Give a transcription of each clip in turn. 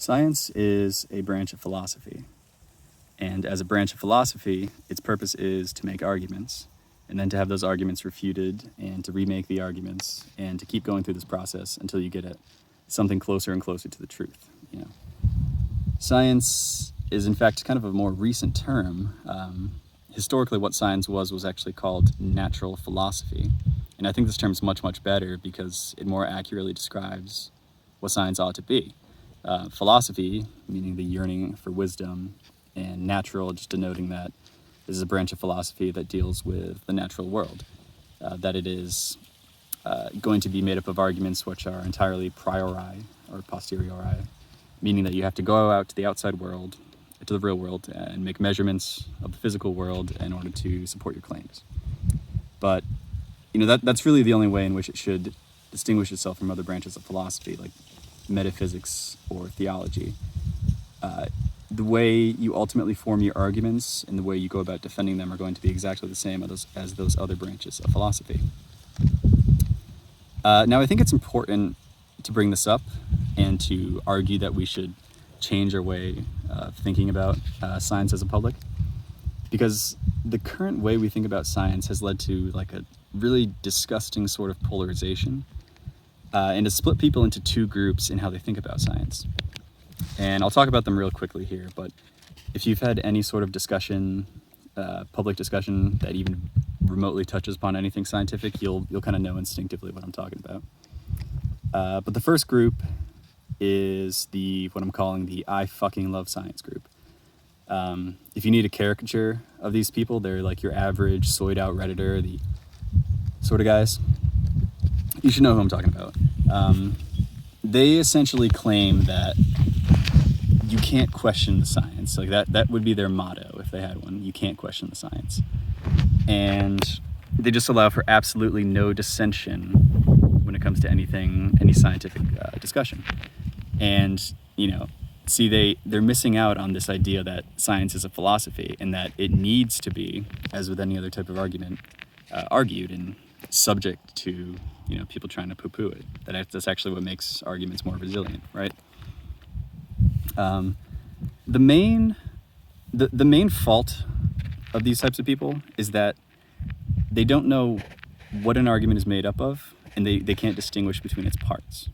Science is a branch of philosophy, and as a branch of philosophy, its purpose is to make arguments, and then to have those arguments refuted, and to remake the arguments, and to keep going through this process until you get at something closer and closer to the truth. Science is, in fact, kind of a more recent term. Historically, what science was actually called natural philosophy, and I think this term is much, much better because it more accurately describes what science ought to be. Philosophy, meaning the yearning for wisdom, and natural, just denoting that this is a branch of philosophy that deals with the natural world, that it is going to be made up of arguments which are entirely priori or posteriori, meaning that you have to go out to the outside world, to the real world, and make measurements of the physical world in order to support your claims. But that's really the only way in which it should distinguish itself from other branches of philosophy, like metaphysics or theology. The way you ultimately form your arguments and the way you go about defending them are going to be exactly the same as those other branches of philosophy. Now, I think it's important to bring this up and to argue that we should change our way of thinking about science as a public, because the current way we think about science has led to like a really disgusting sort of polarization, and to split people into two groups in how they think about science. And I'll talk about them real quickly here, but if you've had any sort of discussion, public discussion that even remotely touches upon anything scientific, you'll kind of know instinctively what I'm talking about. But the first group is what I'm calling the I fucking love science group. If you need a caricature of these people, they're like your average soyed out Redditor, the sort of guys. You should know who I'm talking about. They essentially claim that you can't question the science. Like that would be their motto if they had one. You can't question the science. And they just allow for absolutely no dissension when it comes to any scientific discussion. And, they're missing out on this idea that science is a philosophy and that it needs to be, as with any other type of argument, argued and subject to, people trying to poo-poo it. That's actually what makes arguments more resilient, right? The main fault of these types of people is that they don't know what an argument is made up of, and they can't distinguish between its parts,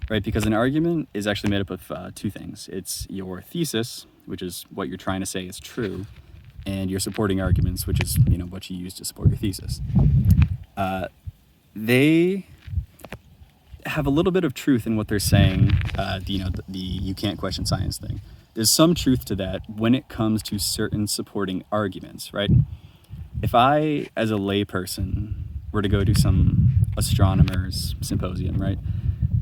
right? Because an argument is actually made up of two things. It's your thesis, which is what you're trying to say is true, and your supporting arguments, which is what you use to support your thesis. They have a little bit of truth in what they're saying, the you can't question science thing. There's some truth to that when it comes to certain supporting arguments, right? If I, as a layperson, were to go to some astronomers symposium, right,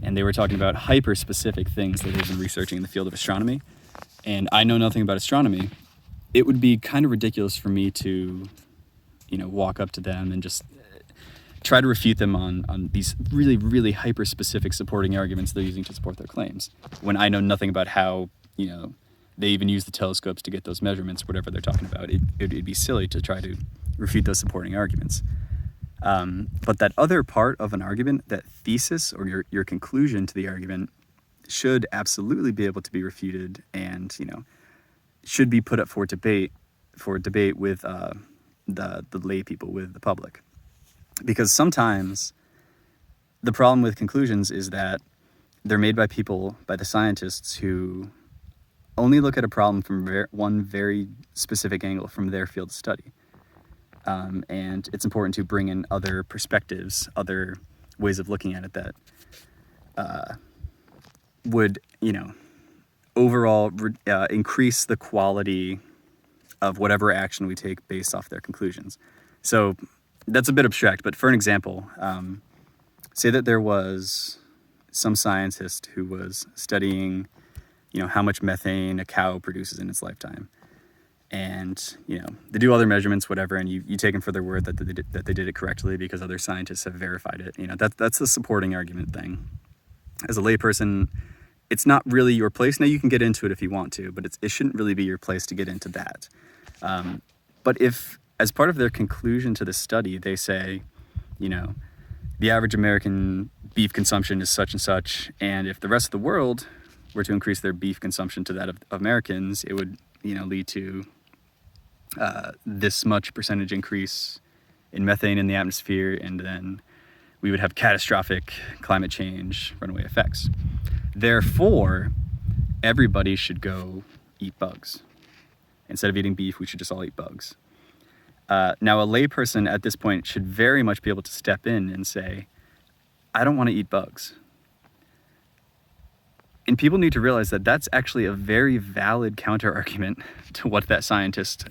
and they were talking about hyper-specific things that they've been researching in the field of astronomy, and I know nothing about astronomy, it would be kind of ridiculous for me to, walk up to them and just try to refute them on these really, really hyper-specific supporting arguments they're using to support their claims, when I know nothing about how, they even use the telescopes to get those measurements, whatever they're talking about. It'd be silly to try to refute those supporting arguments. But that other part of an argument, that thesis or your conclusion to the argument, should absolutely be able to be refuted and, should be put up for debate with the lay people, with the public. Because sometimes the problem with conclusions is that they're made by the scientists who only look at a problem from one very specific angle from their field of study. And it's important to bring in other perspectives, other ways of looking at it that would, overall increase the quality of whatever action we take based off their conclusions. So that's a bit abstract, but for an example, say that there was some scientist who was studying, how much methane a cow produces in its lifetime. And, they do other measurements, whatever, and you take them for their word that they did it correctly because other scientists have verified it. That's the supporting argument thing. As a layperson, it's not really your place. Now, you can get into it if you want to, but it shouldn't really be your place to get into that. But if, as part of their conclusion to the study, they say, the average American beef consumption is such and such, and if the rest of the world were to increase their beef consumption to that of Americans, it would, lead to this much percentage increase in methane in the atmosphere, and then we would have catastrophic climate change runaway effects. Therefore, everybody should go eat bugs. Instead of eating beef, we should just all eat bugs. Now, a layperson at this point should very much be able to step in and say, I don't want to eat bugs. And people need to realize that that's actually a very valid counter-argument to what that scientist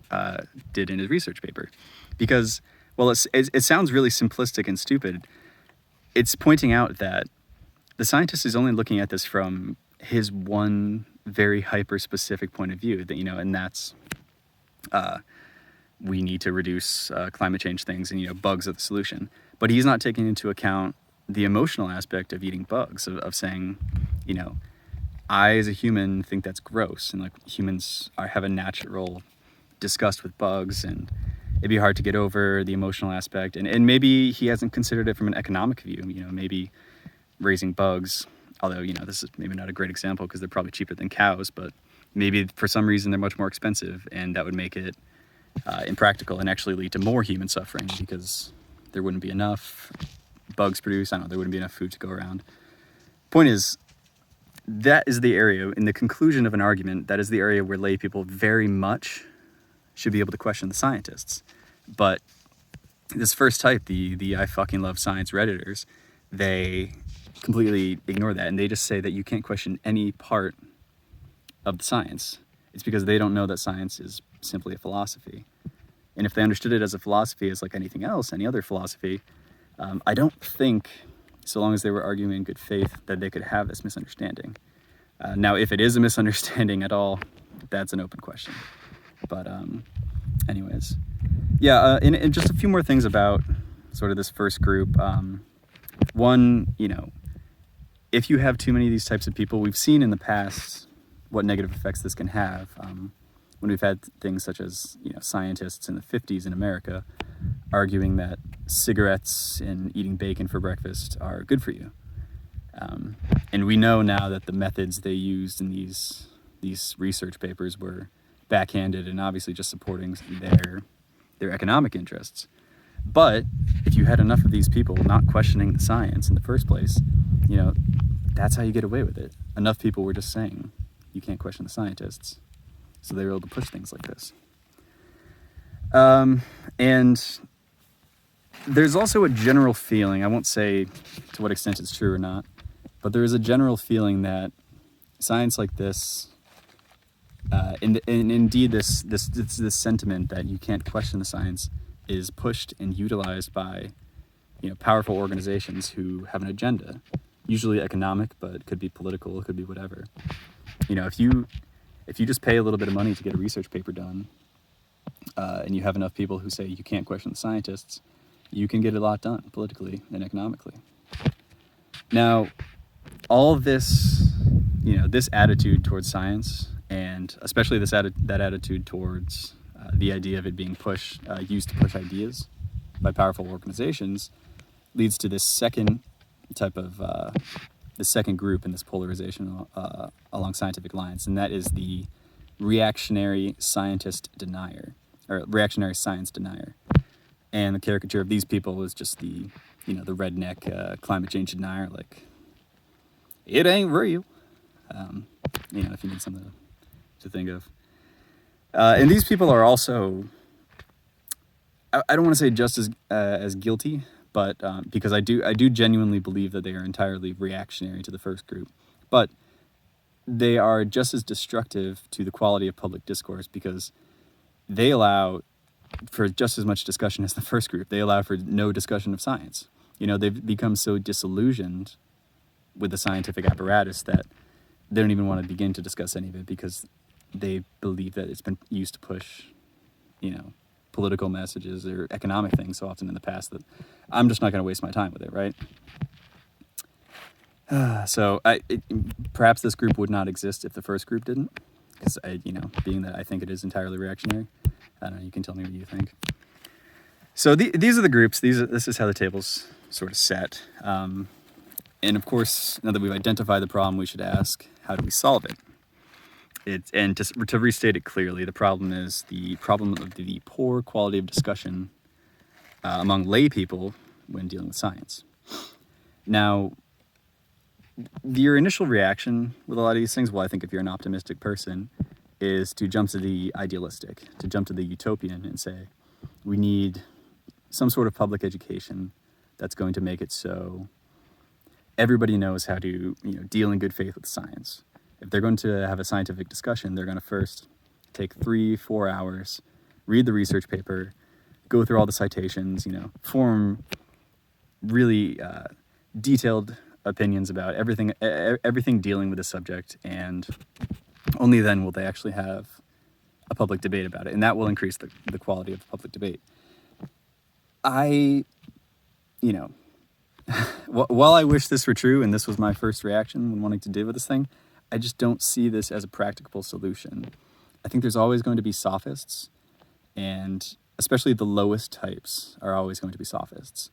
did in his research paper. Because, well, it sounds really simplistic and stupid. It's pointing out that the scientist is only looking at this from his one very hyper-specific point of view, that, and that's we need to reduce climate change things, and, bugs are the solution. But he's not taking into account the emotional aspect of eating bugs, of saying, I, as a human, think that's gross, and humans have a natural disgust with bugs, and it'd be hard to get over the emotional aspect. And maybe he hasn't considered it from an economic view. Maybe raising bugs, although this is maybe not a great example because they're probably cheaper than cows, but maybe for some reason they're much more expensive, and that would make it impractical and actually lead to more human suffering because there wouldn't be enough bugs produced. There wouldn't be enough food to go around. Point is, that is the area, in the conclusion of an argument, that is the area where lay people very much should be able to question the scientists. But this first type, the I fucking love science Redditors, they completely ignore that, and they just say that you can't question any part of the science. It's because they don't know that science is simply a philosophy. And if they understood it as a philosophy, as like anything else, any other philosophy, I don't think, so long as they were arguing in good faith, that they could have this misunderstanding. Now, if it is a misunderstanding at all, that's an open question. But anyways, yeah, and just a few more things about sort of this first group. One, if you have too many of these types of people, we've seen in the past what negative effects this can have. When we've had things such as, scientists in the 50s in America arguing that cigarettes and eating bacon for breakfast are good for you. And we know now that the methods they used in these research papers were backhanded and obviously just supporting their economic interests. But if you had enough of these people not questioning the science in the first place, that's how you get away with it. Enough people were just saying, you can't question the scientists. So they were able to push things like this. And there's also a general feeling, I won't say to what extent it's true or not, but there is a general feeling that science like this, and indeed this sentiment that you can't question the science, is pushed and utilized by powerful organizations who have an agenda, usually economic, but it could be political, it could be whatever. If you just pay a little bit of money to get a research paper done, and you have enough people who say you can't question the scientists, you can get a lot done politically and economically. Now, all this, this attitude towards science, and especially that attitude towards the idea of it being used to push ideas by powerful organizations, leads to this second type of the second group in this polarization along scientific lines, and that is the reactionary scientist denier, or reactionary science denier. And the caricature of these people is just the redneck climate change denier, like, it ain't real. If you need something to think of. And these people are also, I don't want to say just as guilty, but because I do genuinely believe that they are entirely reactionary to the first group, but they are just as destructive to the quality of public discourse because they allow for just as much discussion as the first group. They allow for no discussion of science. They've become so disillusioned with the scientific apparatus that they don't even want to begin to discuss any of it because they believe that it's been used to push, political messages or economic things so often in the past that I'm just not going to waste my time with it, right? So perhaps this group would not exist if the first group didn't, because being that I think it is entirely reactionary. I don't know, you can tell me what you think. So these are the groups. This is how the table's sort of set. And of course, now that we've identified the problem, we should ask, how do we solve it? And to restate it clearly, the problem is the problem of the poor quality of discussion among lay people when dealing with science. Now, your initial reaction with a lot of these things, well, I think if you're an optimistic person, is to jump to the idealistic, to jump to the utopian and say, we need some sort of public education that's going to make it so everybody knows how to, deal in good faith with science. If they're going to have a scientific discussion, they're going to first take 3-4 hours, read the research paper, go through all the citations, form really detailed opinions about everything dealing with the subject, and only then will they actually have a public debate about it, and that will increase the quality of the public debate. While I wish this were true, and this was my first reaction when wanting to deal with this thing, I just don't see this as a practicable solution. I think there's always going to be sophists, and especially the lowest types are always going to be sophists.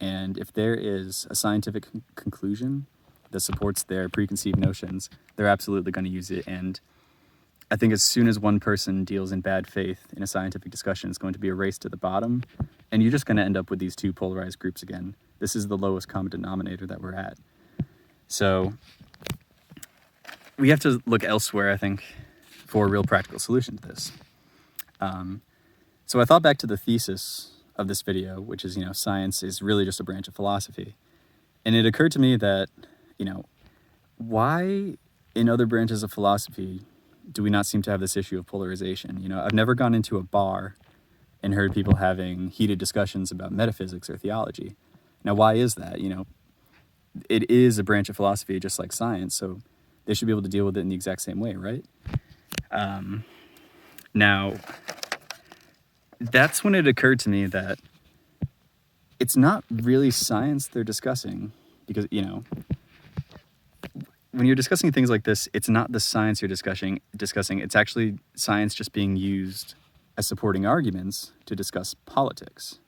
And if there is a scientific conclusion that supports their preconceived notions, they're absolutely going to use it. And I think as soon as one person deals in bad faith in a scientific discussion, it's going to be a race to the bottom, and you're just going to end up with these two polarized groups again. This is the lowest common denominator that we're at. So we have to look elsewhere, I think, for a real practical solution to this. So I thought back to the thesis of this video, which is, science is really just a branch of philosophy. And it occurred to me that, why in other branches of philosophy do we not seem to have this issue of polarization? I've never gone into a bar and heard people having heated discussions about metaphysics or theology. Now, why is that? It is a branch of philosophy just like science, so they should be able to deal with it in the exact same way, right? Now, that's when it occurred to me that it's not really science they're discussing, because, when you're discussing things like this, it's not the science you're discussing. It's actually science just being used as supporting arguments to discuss politics.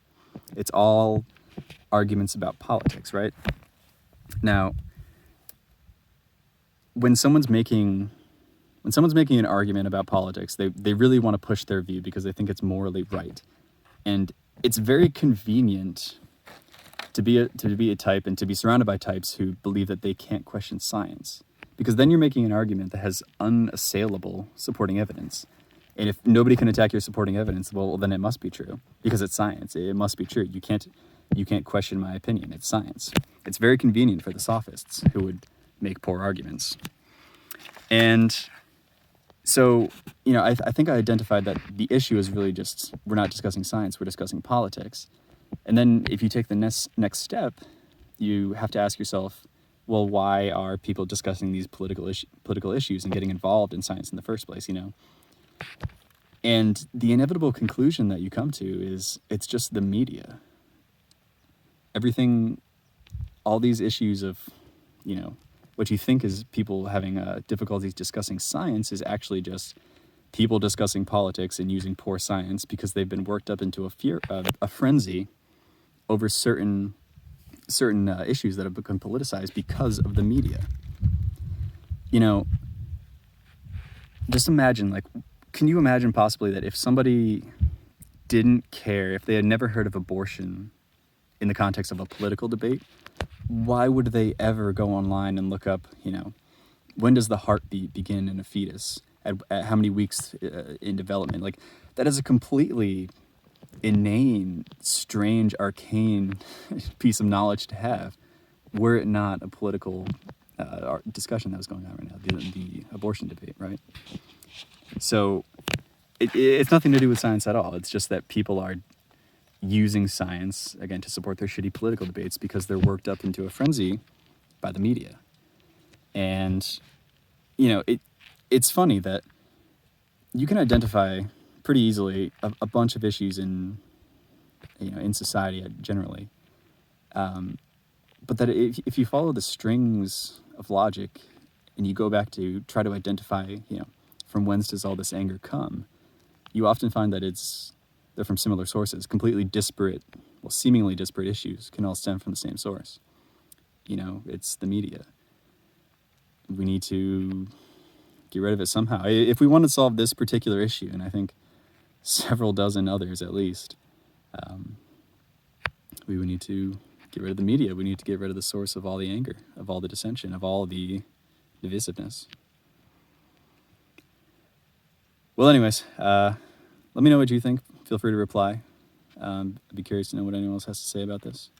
It's all arguments about politics, right? Now, when someone's making an argument about politics, they really want to push their view because they think it's morally right. And it's very convenient to be a type and to be surrounded by types who believe that they can't question science, because then you're making an argument that has unassailable supporting evidence. And if nobody can attack your supporting evidence, well, then it must be true, because it's science. It must be true. You can't question my opinion. It's science. It's very convenient for the sophists who would make poor arguments. And so, I think I identified that the issue is really just, we're not discussing science, we're discussing politics. And then if you take the next step, you have to ask yourself, well, why are people discussing these political issues and getting involved in science in the first place, And the inevitable conclusion that you come to is it's just the media. Everything, all these issues of, what you think is people having difficulties discussing science is actually just people discussing politics and using poor science because they've been worked up into a frenzy over certain issues that have become politicized because of the media. Just imagine, can you imagine possibly that if somebody didn't care, if they had never heard of abortion in the context of a political debate, why would they ever go online and look up, when does the heartbeat begin in a fetus? At how many weeks in development? That is a completely inane, strange, arcane piece of knowledge to have, were it not a political discussion that was going on right now, the abortion debate, right? So it's nothing to do with science at all. It's just that people are using science, again, to support their shitty political debates because they're worked up into a frenzy by the media. And, it's funny that you can identify pretty easily a bunch of issues in society generally. But that if you follow the strings of logic and you go back to try to identify, from whence does all this anger come, you often find that they're from similar sources. Completely disparate, seemingly disparate issues can all stem from the same source. It's the media. we need to get rid of it somehow. If we want to solve this particular issue, and I think several dozen others at least, we would need to get rid of the media. We need to get rid of the source of all the anger, of all the dissension, of all the divisiveness. Well, anyways, let me know what you think. Feel free to reply. I'd be curious to know what anyone else has to say about this.